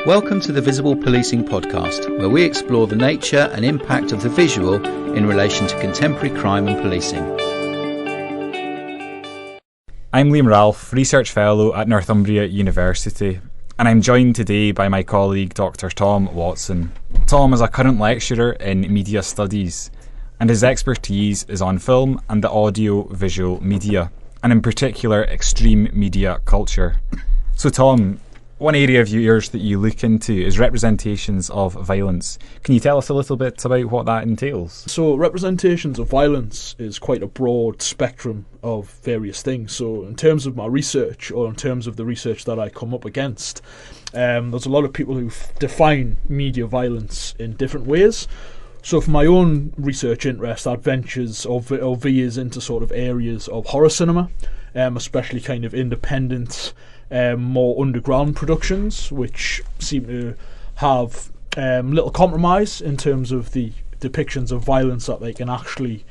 Welcome to the Visible Policing Podcast, where we explore the nature and impact of the visual in relation to contemporary crime and policing. I'm Liam Ralph, Research Fellow at Northumbria University, and I'm joined today by my colleague Dr. Tom Watson. Tom is a current lecturer in media studies, and his expertise is on film and the audio-visual media, and in particular extreme media culture. So Tom, one area of yours that you look into is representations of violence. Can you tell us a little bit about what that entails? So representations of violence is quite a broad spectrum of various things. So in terms of my research, or in terms of the research that I come up against, there's a lot of people who define media violence in different ways. So for my own research interest, that ventures or veers into sort of areas of horror cinema, especially kind of independent, more underground productions, which seem to have little compromise in terms of the depictions of violence that they can actually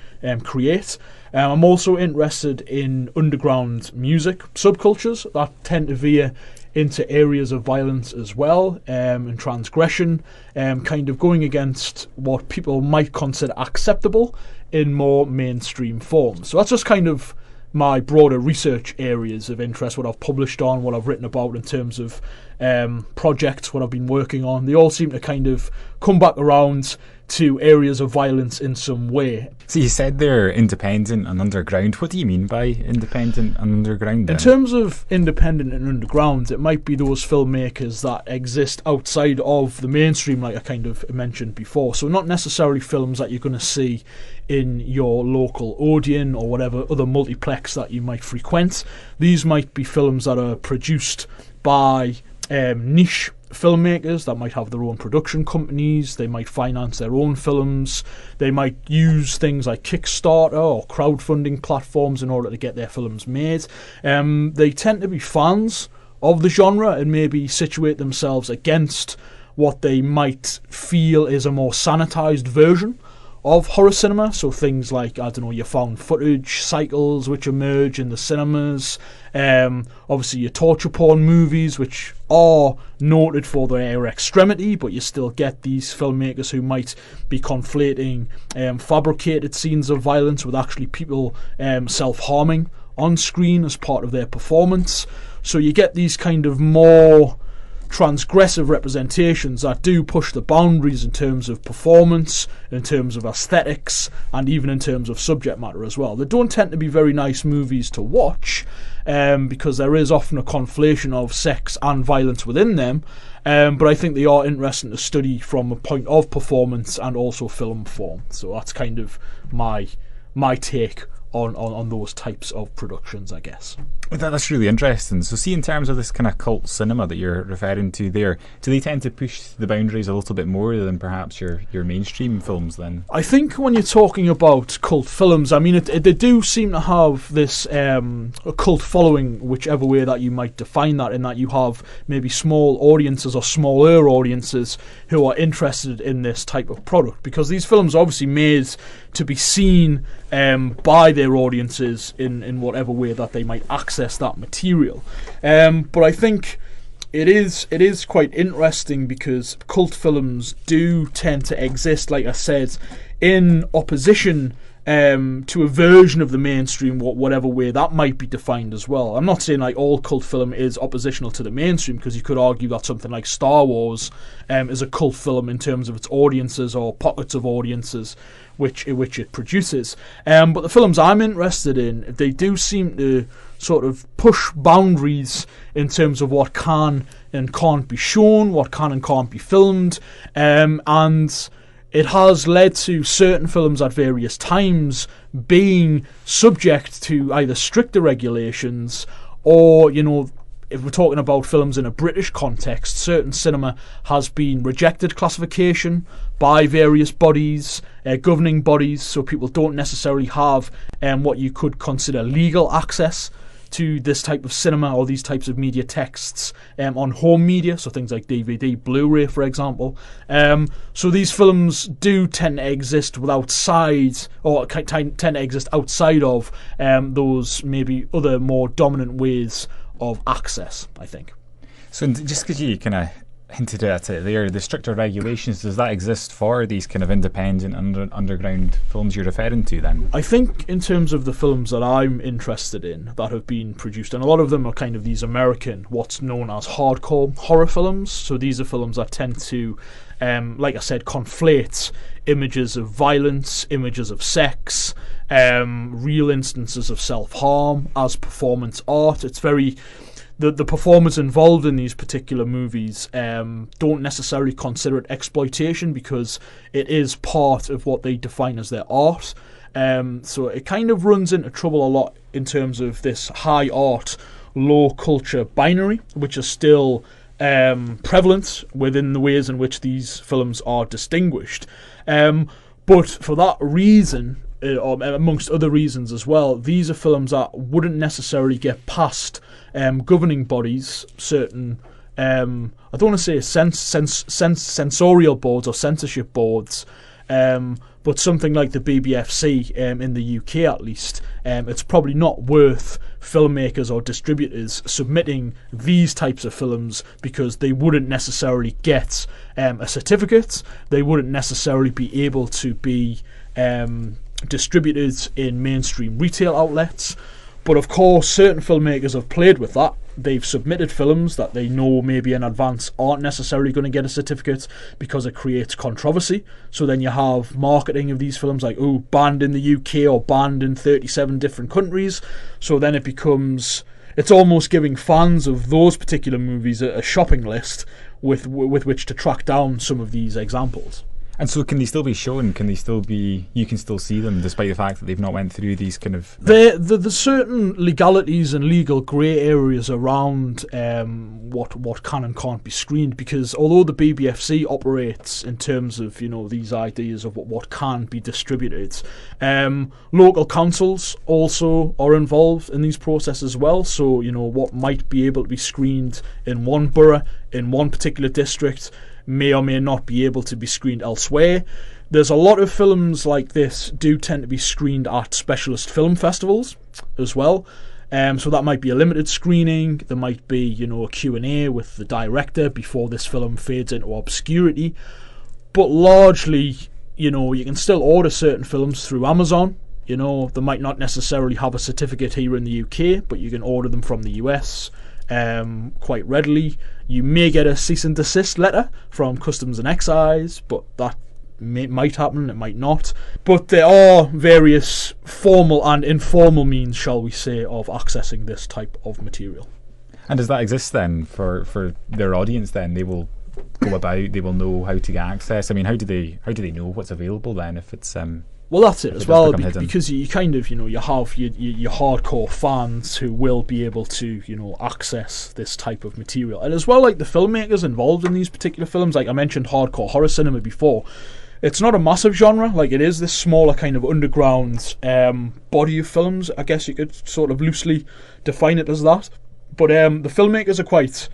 create. I'm also interested in underground music subcultures that tend to veer into areas of violence as well, and transgression, kind of going against what people might consider acceptable in more mainstream forms. So that's just kind of my broader research areas of interest, what I've published on, what I've written about in terms of projects, what I've been working on. They all seem to kind of come back around to areas of violence in some way. So you said they're independent and underground. What do you mean by independent and underground then? In terms of independent and underground, it might be those filmmakers that exist outside of the mainstream, like I kind of mentioned before. So not necessarily films that you're going to see in your local Odeon or whatever other multiplex that you might frequent. These might be films that are produced by niche filmmakers that might have their own production companies. They might finance their own films. They might use things like Kickstarter or crowdfunding platforms in order to get their films made. They tend to be fans of the genre and maybe situate themselves against what they might feel is a more sanitized version of horror cinema. So things like, I don't know, your found footage cycles which emerge in the cinemas, obviously your torture porn movies, which are noted for their extremity, but you still get these filmmakers who might be conflating fabricated scenes of violence with actually people self-harming on screen as part of their performance. So you get these kind of more transgressive representations that do push the boundaries in terms of performance, in terms of aesthetics, and even in terms of subject matter as well. They don't tend to be very nice movies to watch, because there is often a conflation of sex and violence within them, but I think they are interesting to study from a point of performance and also film form. So that's kind of my take on those types of productions, I guess. That's really interesting. So see, in terms of this kind of cult cinema that you're referring to there, do they tend to push the boundaries a little bit more than perhaps your mainstream films then? I think when you're talking about cult films, I mean, they do seem to have this a cult following, whichever way that you might define that, in that you have maybe small audiences or smaller audiences who are interested in this type of product, because these films are obviously made to be seen by their audiences in whatever way that they might access that material. But I think it is quite interesting because cult films do tend to exist, like I said, in opposition to a version of the mainstream, whatever way that might be defined as well. I'm not saying like all cult film is oppositional to the mainstream, because you could argue that something like Star Wars is a cult film in terms of its audiences or pockets of audiences which it produces. But the films I'm interested in, they do seem to sort of push boundaries in terms of what can and can't be shown, what can and can't be filmed, and it has led to certain films at various times being subject to either stricter regulations or, you know, if we're talking about films in a British context, certain cinema has been rejected classification by various bodies, governing bodies, so people don't necessarily have what you could consider legal access to this type of cinema or these types of media texts on home media, so things like DVD, Blu-ray, for example. So these films do tend to exist outside of those maybe other more dominant ways of access, I think. So just because you kind of hinted at it there, the stricter regulations, does that exist for these kind of independent underground films you're referring to then? I think in terms of the films that I'm interested in that have been produced, and a lot of them are kind of these American, what's known as hardcore horror films. So these are films that tend to, like I said, conflate images of violence, images of sex, real instances of self-harm as performance art. It's very... The performers involved in these particular movies don't necessarily consider it exploitation because it is part of what they define as their art. So it kind of runs into trouble a lot in terms of this high art, low culture binary, which is still prevalent within the ways in which these films are distinguished. But for that reason, or amongst other reasons as well, these are films that wouldn't necessarily get past governing bodies, certain, I don't want to say censorial boards or censorship boards, but something like the BBFC in the UK at least, it's probably not worth filmmakers or distributors submitting these types of films because they wouldn't necessarily get a certificate, they wouldn't necessarily be able to be distributed in mainstream retail outlets. But of course, certain filmmakers have played with that. They've submitted films that they know maybe in advance aren't necessarily going to get a certificate because it creates controversy. So then you have marketing of these films like, oh, banned in the UK or banned in 37 different countries. So then it becomes... It's almost giving fans of those particular movies a shopping list with which to track down some of these examples. And so can they still be shown? Can they still be... You can still see them despite the fact that they've not went through these kind of... There's certain legalities and legal grey areas around what can and can't be screened, because although the BBFC operates in terms of, you know, these ideas of what can be distributed, local councils also are involved in these processes as well. So, you know, what might be able to be screened in one borough, in one particular district, may or may not be able to be screened elsewhere. There's a lot of films like this do tend to be screened at specialist film festivals as well. So that might be a limited screening. There might be, you know, a Q&A with the director before this film fades into obscurity. But largely, you know, you can still order certain films through Amazon. You know, they might not necessarily have a certificate here in the UK, but you can order them from the US quite readily. You may get a cease and desist letter from Customs and Excise, but that might happen, it might not. But there are various formal and informal means, shall we say, of accessing this type of material. And does that exist then for their audience then? They will go about, they will know how to get access. I mean, how do they know what's available then if it's... Well, that's it as well, because you kind of, you know, you have your hardcore fans who will be able to, you know, access this type of material. And as well, like the filmmakers involved in these particular films, like I mentioned hardcore horror cinema before, it's not a massive genre, like it is this smaller kind of underground body of films, I guess you could sort of loosely define it as that. But the filmmakers are quite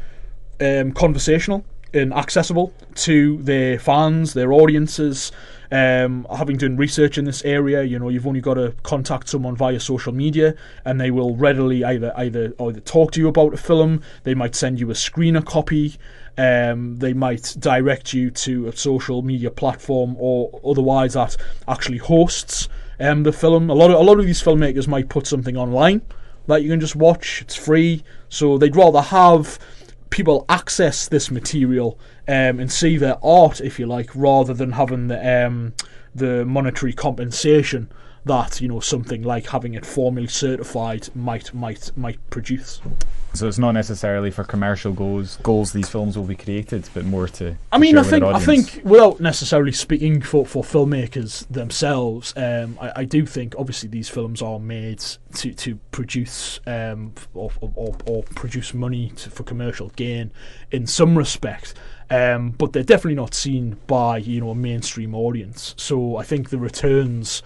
conversational and accessible to their fans, their audiences. Having done research in this area, you know, you've only got to contact someone via social media and they will readily either talk to you about a film, they might send you a screener copy, they might direct you to a social media platform or otherwise that actually hosts the film. A lot of these filmmakers might put something online that you can just watch, it's free, so they'd rather have people access this material and see their art, if you like, rather than having the monetary compensation that, you know, something like having it formally certified might produce. So it's not necessarily for commercial goals these films will be created, but more to... I mean, I think without necessarily speaking for filmmakers themselves, I do think obviously these films are made to produce or produce money for commercial gain in some respect. But they're definitely not seen by, you know, a mainstream audience. So I think the returns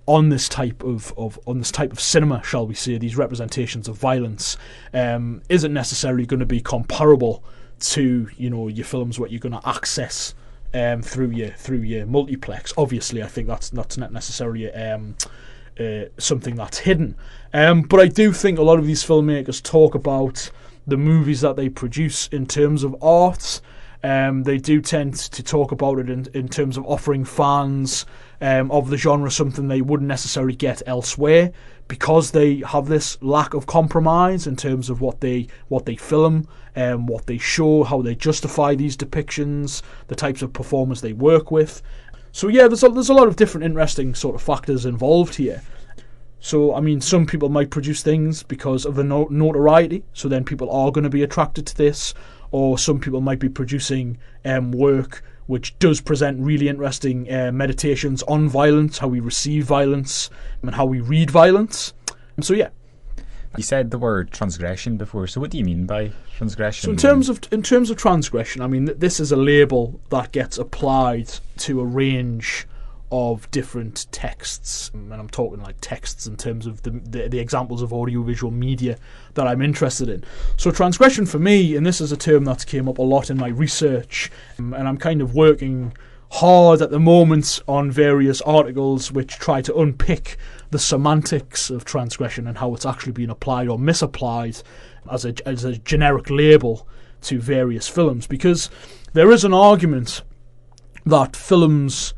on this type of cinema, shall we say, these representations of violence, isn't necessarily going to be comparable to, you know, your films what you're going to access through your multiplex. Obviously, I think that's not necessarily something that's hidden. But I do think a lot of these filmmakers talk about the movies that they produce in terms of art. They do tend to talk about it in terms of offering fans of the genre something they wouldn't necessarily get elsewhere, because they have this lack of compromise in terms of what they film, what they show, how they justify these depictions, the types of performers they work with. So yeah, there's a lot of different interesting sort of factors involved here. So, I mean, some people might produce things because of the notoriety, so then people are going to be attracted to this, or some people might be producing work which does present really interesting meditations on violence, how we receive violence, and how we read violence. So yeah. You said the word transgression before, so what do you mean by transgression? So in terms of transgression, I mean, this is a label that gets applied to a range of different texts, and I'm talking like texts in terms of the examples of audiovisual media that I'm interested in. So transgression for me, and this is a term that's came up a lot in my research, and I'm kind of working hard at the moment on various articles which try to unpick the semantics of transgression and how it's actually being applied or misapplied as a generic label to various films, because there is an argument that films,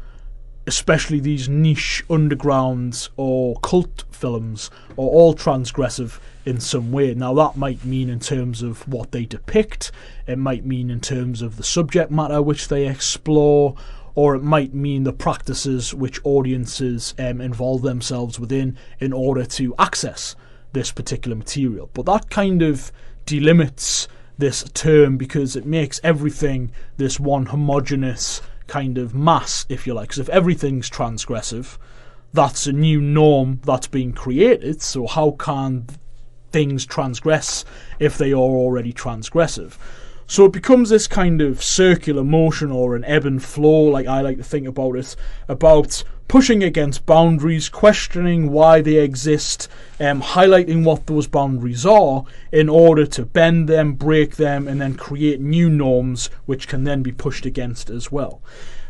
especially these niche underground or cult films, are all transgressive in some way. Now that might mean in terms of what they depict, it might mean in terms of the subject matter which they explore, or it might mean the practices which audiences involve themselves within in order to access this particular material. But that kind of delimits this term, because it makes everything this one homogeneous kind of mass, if you like. Because if everything's transgressive, that's a new norm that's being created. So how can things transgress if they are already transgressive? So it becomes this kind of circular motion, or an ebb and flow, like I like to think about it, about pushing against boundaries, questioning why they exist, highlighting what those boundaries are in order to bend them, break them, and then create new norms which can then be pushed against as well.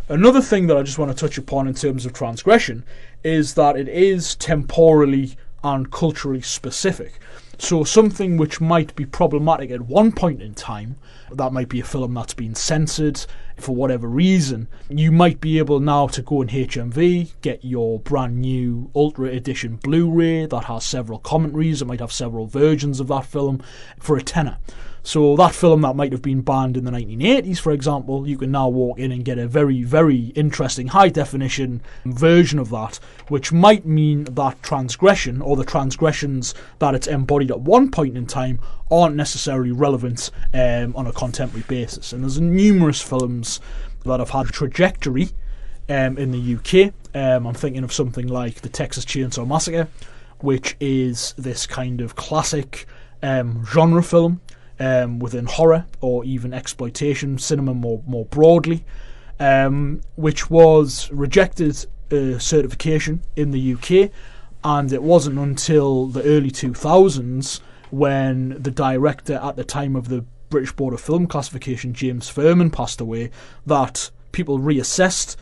Another thing that I just want to touch upon in terms of transgression is that it is temporally and culturally specific. So something which might be problematic at one point in time, that might be a film that's been censored for whatever reason, you might be able now to go in HMV, get your brand new Ultra Edition Blu-ray that has several commentaries, it might have several versions of that film, for a tenner. So that film that might have been banned in the 1980s, for example, you can now walk in and get a very, very interesting high-definition version of that, which might mean that transgression, or the transgressions that it's embodied at one point in time, aren't necessarily relevant on a contemporary basis. And there's numerous films that have had a trajectory in the UK. I'm thinking of something like the Texas Chainsaw Massacre, which is this kind of classic genre film within horror or even exploitation cinema more broadly, which was rejected certification in the UK, and it wasn't until the early 2000s when the director at the time of the British Board of Film Classification, James Furman, passed away, that people reassessed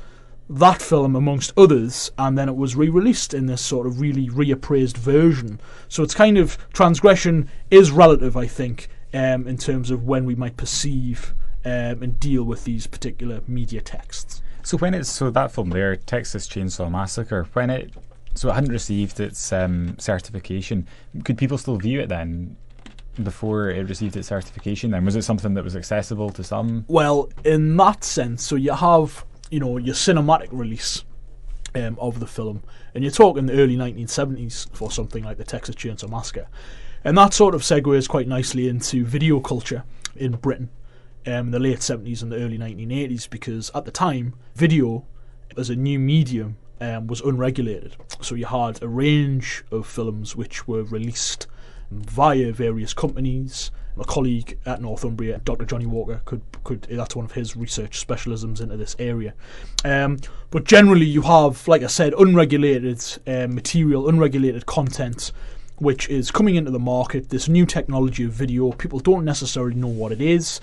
that film amongst others, and then it was re-released in this sort of really reappraised version. So it's kind of, transgression is relative, I think, in terms of when we might perceive and deal with these particular media texts. So that film there, Texas Chainsaw Massacre, so it hadn't received its certification, could people still view it then before it received its certification then? Was it something that was accessible to some? Well, in that sense, so you have, your cinematic release of the film, and you're talking the early 1970s for something like the Texas Chainsaw Massacre. And that sort of segues quite nicely into video culture in Britain in the late 70s and the early 1980s, because at the time, video as a new medium was unregulated. So you had a range of films which were released via various companies. My colleague at Northumbria, Dr. Johnny Walker, could that's one of his research specialisms into this area. But generally you have, like I said, unregulated material, unregulated content, which is coming into the market, this new technology of video. People don't necessarily know what it is,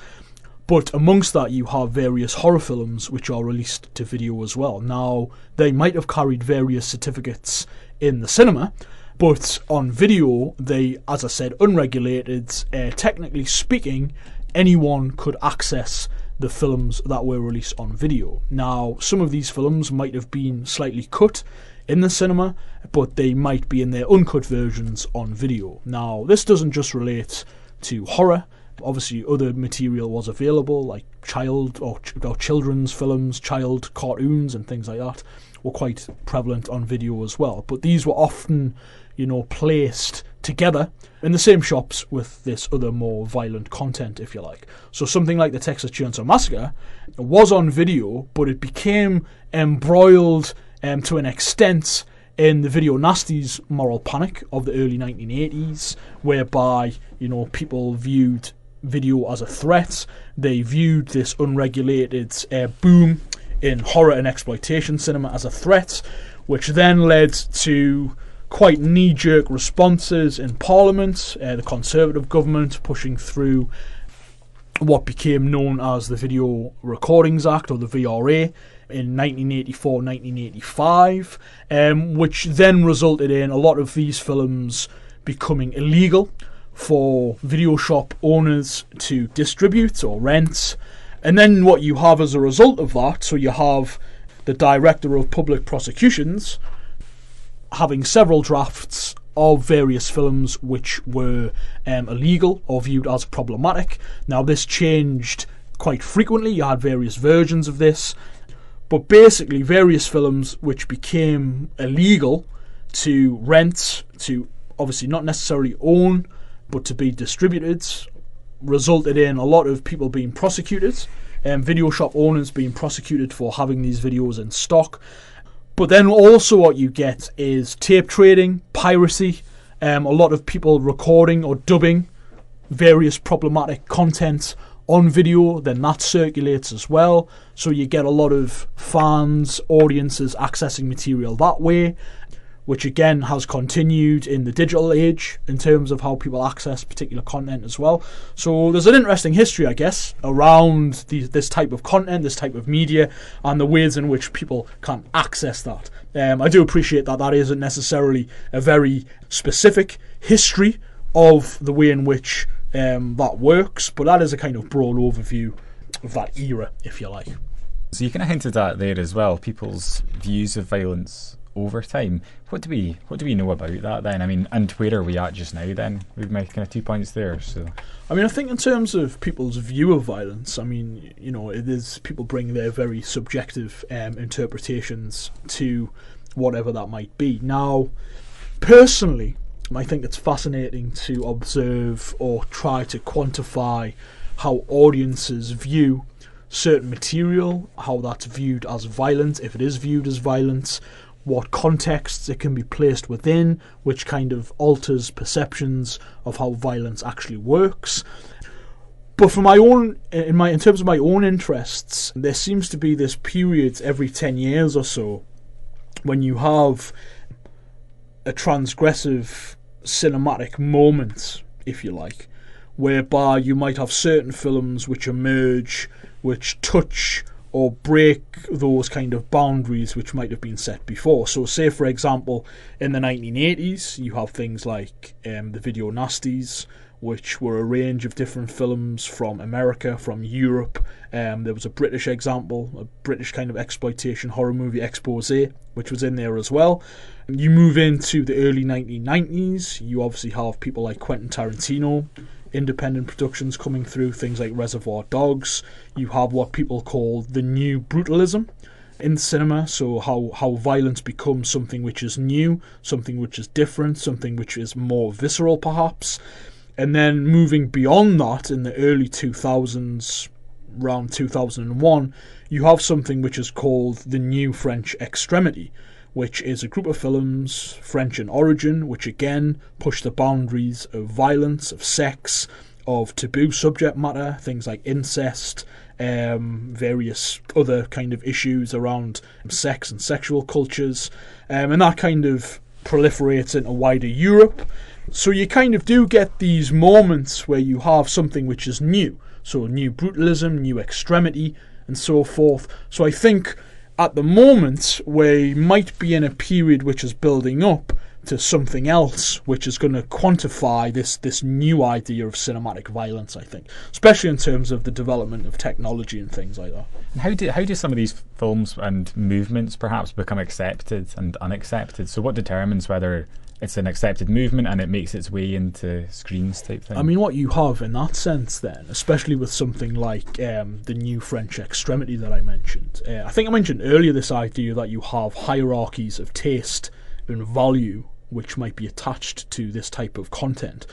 but amongst that you have various horror films which are released to video as well. Now, they might have carried various certificates in the cinema, but on video, they, as I said, unregulated. Technically speaking, anyone could access the films that were released on video. Now, some of these films might have been slightly cut in the cinema, but they might be in their uncut versions on video. Now, this doesn't just relate to horror. Obviously, other material was available, like child or children's films, child cartoons and things like that were quite prevalent on video as well. But these were often, placed together in the same shops with this other more violent content, if you like. So something like the Texas Chainsaw Massacre was on video, but it became embroiled to an extent in the video nasties moral panic of the early 1980s, whereby, people viewed video as a threat. They viewed this unregulated boom in horror and exploitation cinema as a threat, which then led to quite knee-jerk responses in Parliament, the Conservative government pushing through what became known as the Video Recordings Act, or the VRA, in 1984-1985, which then resulted in a lot of these films becoming illegal for video shop owners to distribute or rent. And then what you have as a result of that, so you have the Director of Public Prosecutions having several drafts of various films which were illegal or viewed as problematic. Now, this changed quite frequently. You had various versions of this, but basically various films which became illegal to rent, to obviously not necessarily own, but to be distributed, resulted in a lot of people being prosecuted, video shop owners being prosecuted for having these videos in stock. But then also what you get is tape trading, piracy, a lot of people recording or dubbing various problematic content on video, then that circulates as well. So you get a lot of fans, audiences accessing material that way, which again has continued in the digital age in terms of how people access particular content as well. So there's an interesting history, I guess, around this type of content, this type of media, and the ways in which people can access that. I do appreciate that that isn't necessarily a very specific history of the way in which that works, but that is a kind of broad overview of that era, if you like. So you kind of hinted at there as well, people's views of violence over time. What do we know about that then? I mean, and where are we at just now then? We've made kind of 2 points there. So I think in terms of people's view of violence, it is people bring their very subjective interpretations to whatever that might be. Now, personally, I think it's fascinating to observe or try to quantify how audiences view certain material, how that's viewed as violent, if it is viewed as violent, what contexts it can be placed within, which kind of alters perceptions of how violence actually works. But for my own, in terms of my own interests, there seems to be this period every 10 years or so when you have a transgressive cinematic moment, if you like, whereby you might have certain films which emerge, which touch or break those kind of boundaries which might have been set before. So say, for example, in the 1980s, you have things like the video nasties, which were a range of different films from America, from Europe. There was a British example, a British kind of exploitation horror movie, Expose, which was in there as well. You move into the early 1990s, you obviously have people like Quentin Tarantino, independent productions coming through, things like Reservoir Dogs. You have what people call the new brutalism in cinema, so how violence becomes something which is new, something which is different, something which is more visceral perhaps. And then moving beyond that, in the early 2000s, around 2001, you have something which is called the new French extremity, which is a group of films, French in origin, which again push the boundaries of violence, of sex, of taboo subject matter, things like incest, various other kind of issues around sex and sexual cultures, and that kind of proliferates into wider Europe. So you kind of do get these moments where you have something which is new, so new brutalism, new extremity, and so forth. So I think at the moment we might be in a period which is building up to something else which is going to quantify this new idea of cinematic violence, I think, especially in terms of the development of technology and things like that. How do some of these films and movements perhaps become accepted and unaccepted? So what determines whether it's an accepted movement and it makes its way into screens type thing? I mean, what you have in that sense then, especially with something like the new French extremity that I mentioned, I think I mentioned earlier this idea that you have hierarchies of taste and value which might be attached to this type of content.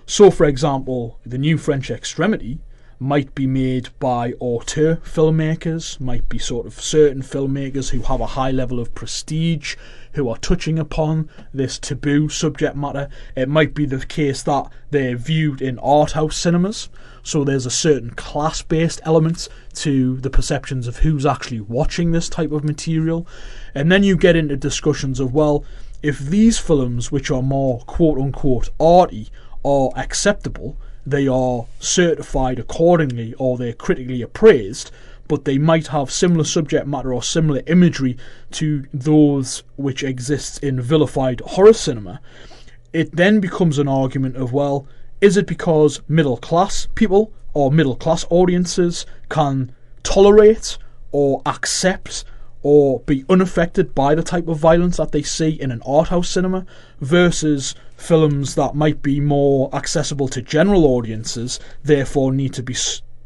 So, for example, the new French extremity might be made by auteur filmmakers, might be sort of certain filmmakers who have a high level of prestige, who are touching upon this taboo subject matter. It might be the case that they're viewed in art house cinemas, so there's a certain class-based element to the perceptions of who's actually watching this type of material. And then you get into discussions of, well, if these films, which are more quote-unquote arty, are acceptable, they are certified accordingly, or they're critically appraised, but they might have similar subject matter or similar imagery to those which exist in vilified horror cinema, it then becomes an argument of, well, is it because middle class people or middle class audiences can tolerate or accept or be unaffected by the type of violence that they see in an art house cinema, versus films that might be more accessible to general audiences, therefore need to be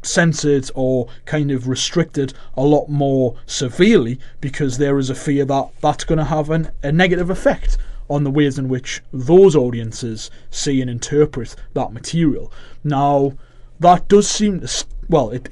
censored or kind of restricted a lot more severely, because there is a fear that that's going to have a negative effect on the ways in which those audiences see and interpret that material. Now, that does seem to, well, it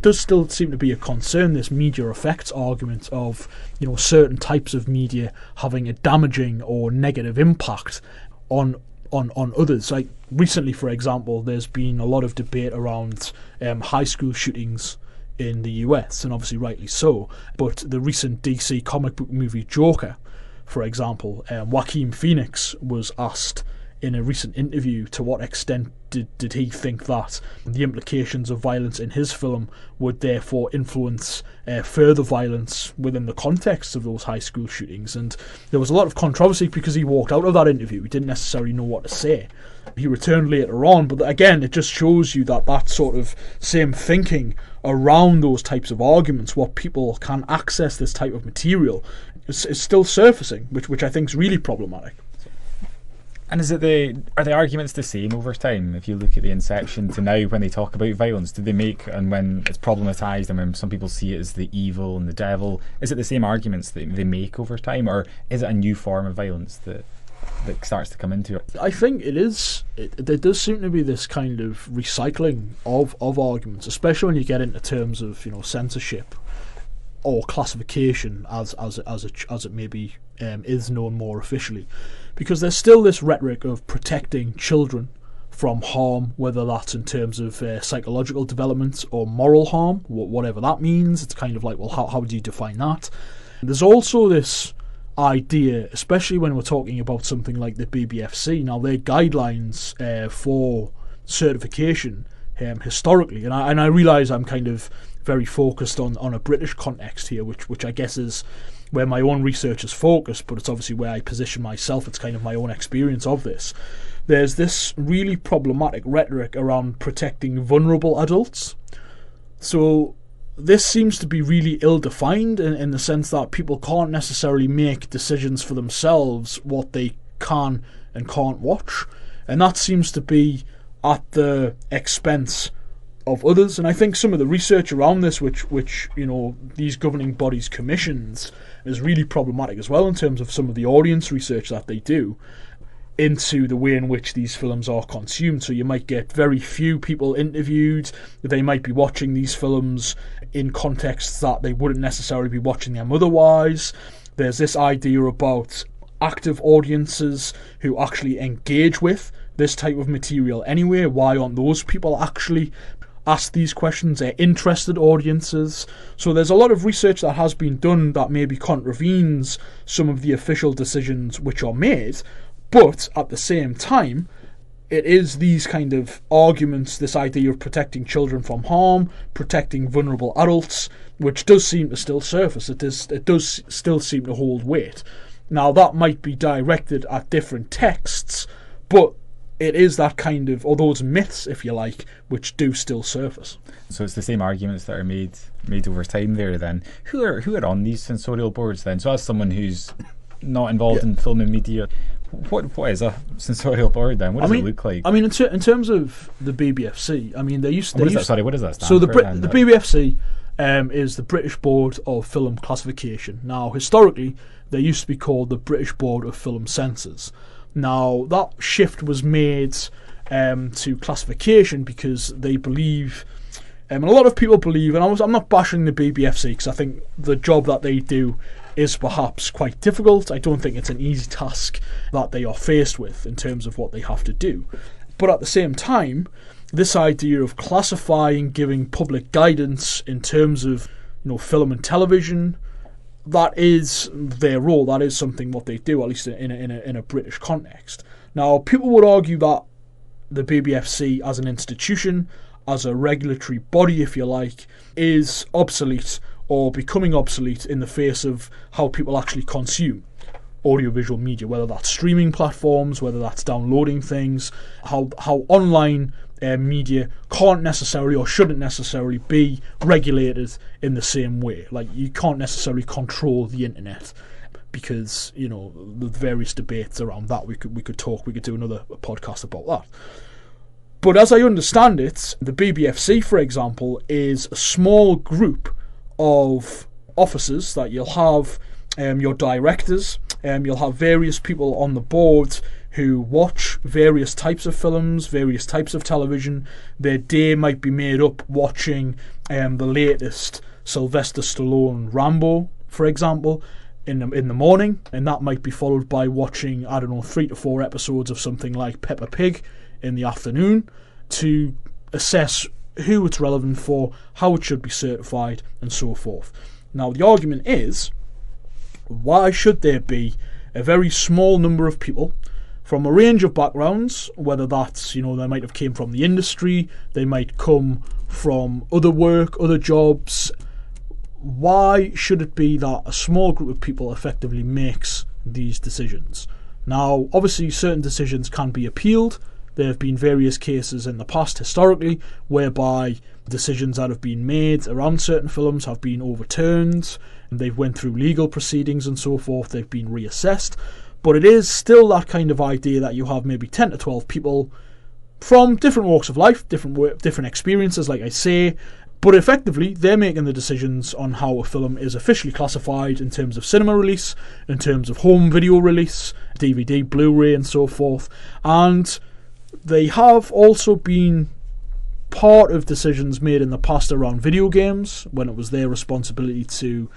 does still seem to be a concern, this media effects argument of, you know, certain types of media having a damaging or negative impact on others. Like recently, for example, there's been a lot of debate around high school shootings in the US, and obviously rightly so. But the recent DC comic book movie Joker, for example, Joaquin Phoenix was asked in a recent interview to what extent did he think that the implications of violence in his film would therefore influence further violence within the context of those high school shootings. And there was a lot of controversy because he walked out of that interview. He didn't necessarily know what to say. He returned later on, but again, it just shows you that that sort of same thinking around those types of arguments, what people can access this type of material, is still surfacing, which I think is really problematic. And are the arguments the same over time? If you look at the inception to now, when they talk about violence, do they make, and when it's problematised and when some people see it as the evil and the devil, is it the same arguments that they make over time, or is it a new form of violence that starts to come into it? I think it is. There does seem to be this kind of recycling of arguments, especially when you get into terms of, you know, censorship or classification, as it maybe is known more officially, because there's still this rhetoric of protecting children from harm, whether that's in terms of psychological development or moral harm, whatever that means. It's kind of like, well, how do you define that? And there's also this idea, especially when we're talking about something like the BBFC. Now, their guidelines for certification historically, and I realise I'm kind of very focused on a British context here, which I guess is where my own research is focused, but it's obviously where I position myself. It's kind of my own experience of this. There's this really problematic rhetoric around protecting vulnerable adults. So this seems to be really ill-defined in the sense that people can't necessarily make decisions for themselves what they can and can't watch, and that seems to be at the expense of others. And I think some of the research around this, which you know, these governing bodies commissions, is really problematic as well in terms of some of the audience research that they do into the way in which these films are consumed. So you might get very few people interviewed. They might be watching these films in contexts that they wouldn't necessarily be watching them otherwise. There's this idea about active audiences who actually engage with this type of material anyway. Why aren't those people actually ask these questions? They're interested audiences. So there's a lot of research that has been done that maybe contravenes some of the official decisions which are made, but at the same time, it is these kind of arguments, this idea of protecting children from harm, protecting vulnerable adults, which does seem to still surface. It does still seem to hold weight. Now, that might be directed at different texts, but it is that kind of, or those myths, if you like, which do still surface. So it's the same arguments that are made over time there then. Who are on these censorial boards then? So as someone who's not involved in film and media, what is a censorial board then? What does it look like? I mean, in terms of the BBFC, I mean, what does that stand so for? The BBFC is the British Board of Film Classification. Now, historically, they used to be called the British Board of Film Censors. Now, that shift was made to classification because they believe, and a lot of people believe, and I'm not bashing the BBFC because I think the job that they do is perhaps quite difficult. I don't think it's an easy task that they are faced with in terms of what they have to do. But at the same time, this idea of classifying, giving public guidance in terms of film and television, that is their role. That is something what they do, at least in a British context. Now, people would argue that the BBFC as an institution, as a regulatory body, if you like, is obsolete or becoming obsolete in the face of how people actually consume audiovisual media, whether that's streaming platforms, whether that's downloading things, how online media can't necessarily or shouldn't necessarily be regulated in the same way. Like, you can't necessarily control the internet because the various debates around that. We could do another podcast about that. But as I understand it, the BBFC, for example, is a small group of officers that you'll have your directors, you'll have various people on the board who watch various types of films, various types of television. Their day might be made up watching the latest Sylvester Stallone Rambo, for example, in the morning, and that might be followed by watching, 3 to 4 episodes of something like Peppa Pig in the afternoon to assess who it's relevant for, how it should be certified, and so forth. Now, the argument is, why should there be a very small number of people from a range of backgrounds, whether that's, they might have came from the industry, they might come from other work, other jobs. Why should it be that a small group of people effectively makes these decisions? Now, obviously, certain decisions can be appealed. There have been various cases in the past, historically, whereby decisions that have been made around certain films have been overturned, and they've went through legal proceedings and so forth, they've been reassessed. But it is still that kind of idea that you have maybe 10 to 12 people from different walks of life, different experiences, like I say, but effectively they're making the decisions on how a film is officially classified in terms of cinema release, in terms of home video release, DVD, Blu-ray and so forth. And they have also been part of decisions made in the past around video games, when it was their responsibility to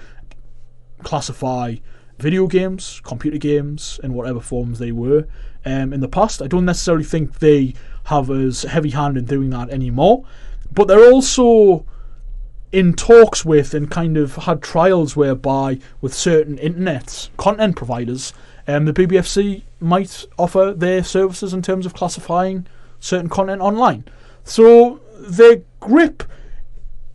classify video games, computer games, in whatever forms they were. In the past, I don't necessarily think they have as heavy hand in doing that anymore, but they're also in talks with and kind of had trials whereby with certain internet content providers, the BBFC might offer their services in terms of classifying certain content online. So their grip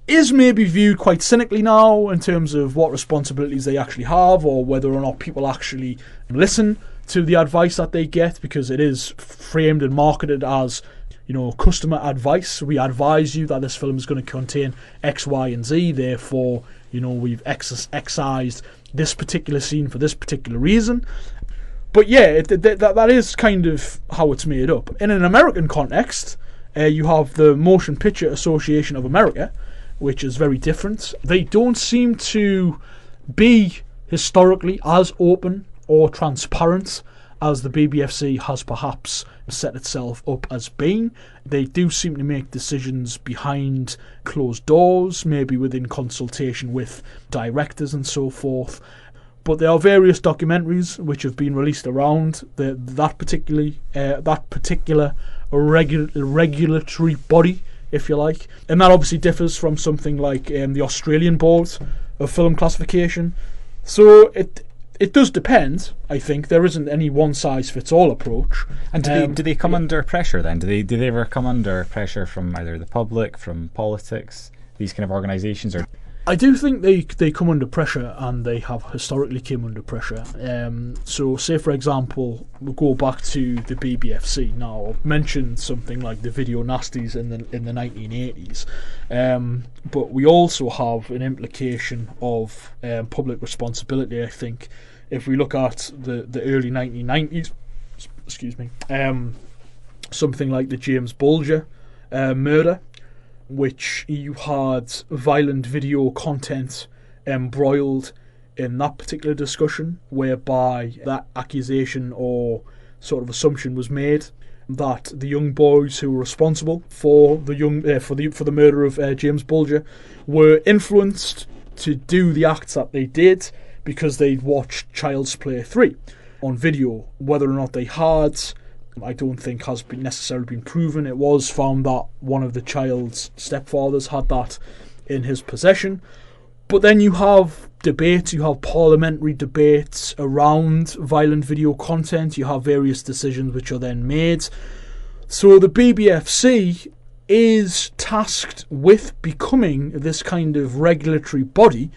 is maybe viewed quite cynically now in terms of what responsibilities they actually have, or whether or not people actually listen to the advice that they get, because it is framed and marketed as, customer advice. We advise you that this film is going to contain X, Y, and Z, therefore, we've excised this particular scene for this particular reason. But yeah, that is kind of how it's made up. In an American context, you have the Motion Picture Association of America, which is very different. They don't seem to be historically as open or transparent as the BBFC has perhaps set itself up as being. They do seem to make decisions behind closed doors, maybe within consultation with directors and so forth. But there are various documentaries which have been released around that particular regulatory body, if you like, and that obviously differs from something like the Australian Board of Film Classification. So it does depend. I think there isn't any one size fits all approach. And do they come under pressure then? Do they ever come under pressure from either the public, from politics, these kind of organisations, or? I do think they come under pressure, and they have historically came under pressure. So, say for example, we'll go back to the BBFC. Now, I've mentioned something like the video nasties in the 1980s, but we also have an implication of public responsibility. I think if we look at the early 1990s, something like the James Bulger murder, which you had violent video content embroiled in that particular discussion, whereby that accusation or sort of assumption was made that the young boys who were responsible for the murder of James Bulger were influenced to do the acts that they did because they'd watched Child's Play 3 on video. Whether or not they had, I don't think has been necessarily been proven. It was found that one of the child's stepfathers had that in his possession. But then you have debates, you have parliamentary debates around violent video content, you have various decisions which are then made. So the BBFC is tasked with becoming this kind of regulatory body,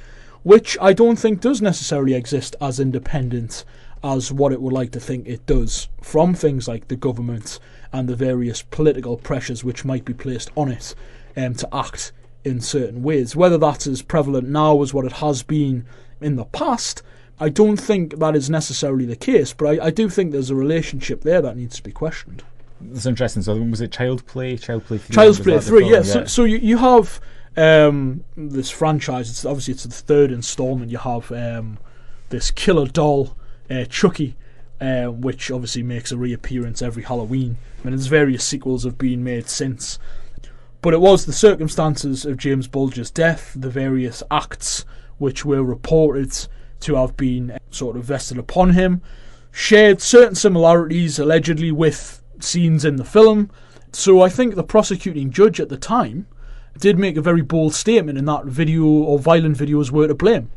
which I don't think does necessarily exist as independent as what it would like to think it does from things like the government and the various political pressures which might be placed on it to act in certain ways. Whether that's as prevalent now as what it has been in the past, I don't think that is necessarily the case, but I do think there's a relationship there that needs to be questioned. That's interesting. So was it Child's Play 3? Child's Play 3, yeah. So you have this franchise. It's the third installment. You have this killer doll, Chucky, which obviously makes a reappearance every Halloween. I mean, there's various sequels have been made since. But it was the circumstances of James Bulger's death, the various acts which were reported to have been sort of vested upon him, shared certain similarities allegedly with scenes in the film. So I think the prosecuting judge at the time did make a very bold statement in that video or violent videos were to blame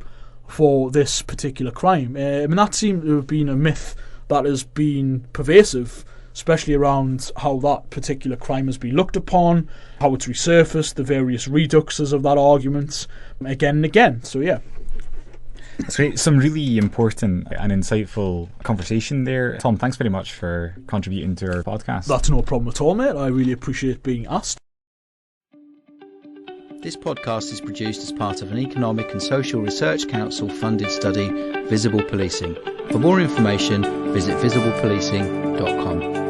for this particular crime. I mean, that seemed to have been a myth that has been pervasive, especially around how that particular crime has been looked upon, how it's resurfaced, the various reduxes of that argument again and again. So yeah. That's great. Some really important and insightful conversation there. Tom, thanks very much for contributing to our podcast. That's no problem at all, mate. I really appreciate being asked. This podcast is produced as part of an Economic and Social Research Council funded study, Visible Policing. For more information, visit visiblepolicing.com.